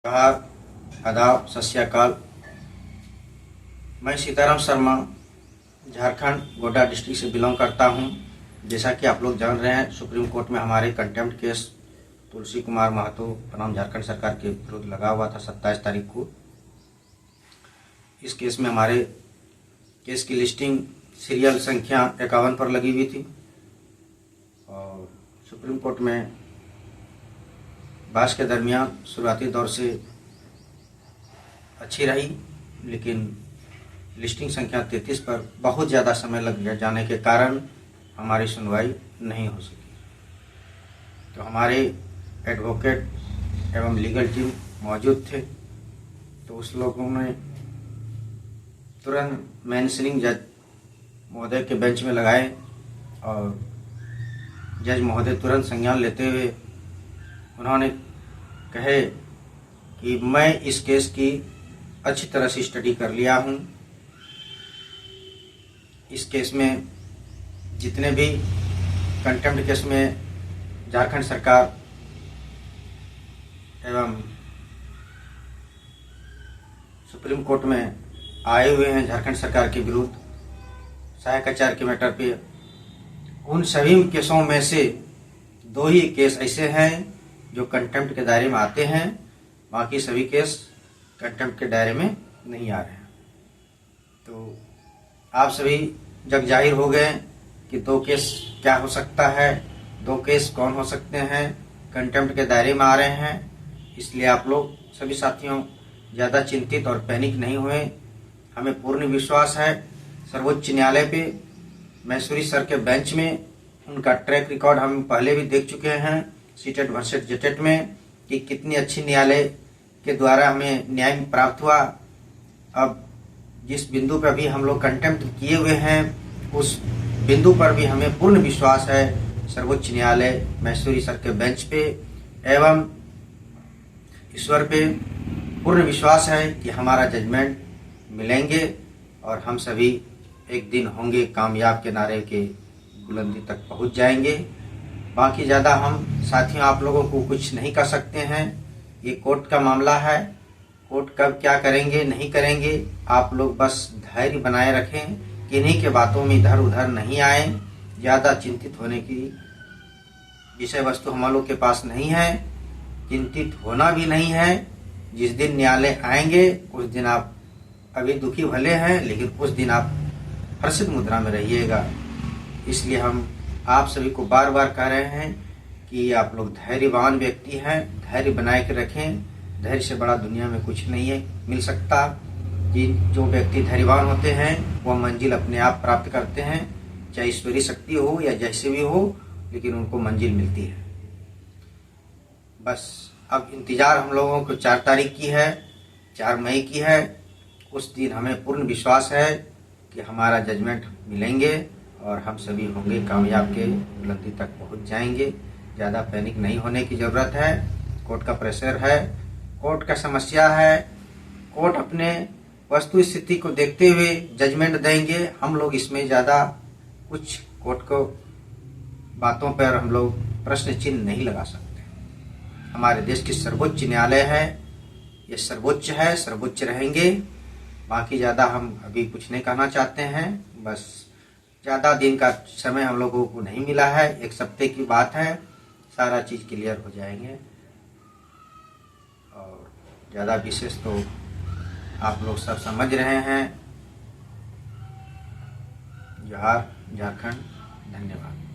जोहार, आदाब, सत श्री अकाल। मैं सीताराम शर्मा झारखंड गोड्डा डिस्ट्रिक्ट से बिलोंग करता हूं। जैसा कि आप लोग जान रहे हैं, सुप्रीम कोर्ट में हमारे कंटेम्प्ट केस तुलसी कुमार महतो बनाम झारखंड सरकार के विरुद्ध लगा हुआ था 27 तारीख को। इस केस में हमारे केस की लिस्टिंग सीरियल संख्या 51 पर लगी हुई थी और सुप्रीम कोर्ट में बहस के दरमियान शुरुआती दौर से अच्छी रही, लेकिन लिस्टिंग संख्या 33 पर बहुत ज़्यादा समय लग जाने के कारण हमारी सुनवाई नहीं हो सकी। तो हमारे एडवोकेट एवं लीगल टीम मौजूद थे, तो उस लोगों ने तुरंत मेंशनिंग जज महोदय के बेंच में लगाए और जज महोदय तुरंत संज्ञान लेते हुए उन्होंने कहे कि मैं इस केस की अच्छी तरह से स्टडी कर लिया हूँ। इस केस में जितने भी कंटेम्प्ट केस में झारखंड सरकार एवं सुप्रीम कोर्ट में आए हुए हैं झारखंड सरकार के विरुद्ध सहायक आचार्य के मैटर पे, उन सभी केसों में से 2 ही केस ऐसे हैं जो कंटेम्प्ट के दायरे में आते हैं, बाकी सभी केस कंटेम्प्ट के दायरे में नहीं आ रहे हैं। तो आप सभी जग जाहिर हो गए कि 2 केस क्या हो सकता है, 2 केस कौन हो सकते हैं, कंटेम्प्ट के दायरे में आ रहे हैं। इसलिए आप लोग सभी साथियों ज़्यादा चिंतित और पैनिक नहीं हुए। हमें पूर्ण विश्वास है सर्वोच्च न्यायालय पे, मैसूरी सर के बेंच में। उनका ट्रैक रिकॉर्ड हम पहले भी देख चुके हैं सीटेट वर्सेस जेटेट में कि कितनी अच्छी न्यायालय के द्वारा हमें न्याय प्राप्त हुआ। अब जिस बिंदु पर भी हम लोग कंटेम्प्ट किए हुए हैं, उस बिंदु पर भी हमें पूर्ण विश्वास है सर्वोच्च न्यायालय मैसूरी सर के बेंच पे एवं ईश्वर पे पूर्ण विश्वास है कि हमारा जजमेंट मिलेंगे और हम सभी एक दिन होंगे कामयाब के नारे के बुलंदी तक पहुंच जाएंगे। बाकी ज़्यादा हम साथियों आप लोगों को कुछ नहीं कर सकते हैं। ये कोर्ट का मामला है, कोर्ट कब क्या करेंगे नहीं करेंगे, आप लोग बस धैर्य बनाए रखें, किन्हीं के बातों में इधर उधर नहीं आए। ज़्यादा चिंतित होने की विषय वस्तु हम लोग के पास नहीं है, चिंतित होना भी नहीं है। जिस दिन न्यायालय आएंगे उस दिन आप अभी दुखी भले हैं, लेकिन उस दिन आप हर्षित मुद्रा में रहिएगा। इसलिए हम आप सभी को बार बार कह रहे हैं कि आप लोग धैर्यवान व्यक्ति हैं, धैर्य बनाए के रखें। धैर्य से बड़ा दुनिया में कुछ नहीं है मिल सकता। कि जो व्यक्ति धैर्यवान होते हैं वह मंजिल अपने आप प्राप्त करते हैं, चाहे ईश्वरीय शक्ति हो या जैसे भी हो, लेकिन उनको मंजिल मिलती है। बस अब इंतजार हम लोगों को 4 तारीख की है, 4 मई की है। उस दिन हमें पूर्ण विश्वास है कि हमारा जजमेंट मिलेंगे और हम सभी होंगे कामयाब के बुलंदी तक पहुंच जाएंगे। ज़्यादा पैनिक नहीं होने की ज़रूरत है। कोर्ट का प्रेशर है, कोर्ट का समस्या है, कोर्ट अपने वस्तु स्थिति को देखते हुए जजमेंट देंगे। हम लोग इसमें ज़्यादा कुछ कोर्ट को बातों पर हम लोग प्रश्न चिन्ह नहीं लगा सकते। हमारे देश की सर्वोच्च न्यायालय है, ये सर्वोच्च है, सर्वोच्च रहेंगे। बाकी ज़्यादा हम अभी कुछ नहीं कहना चाहते हैं। बस ज़्यादा दिन का समय हम लोगों को नहीं मिला है, 1 हफ्ते की बात है, सारा चीज़ क्लियर हो जाएंगे। और ज़्यादा विशेष तो आप लोग सब समझ रहे हैं। जोहार, झारखंड, धन्यवाद।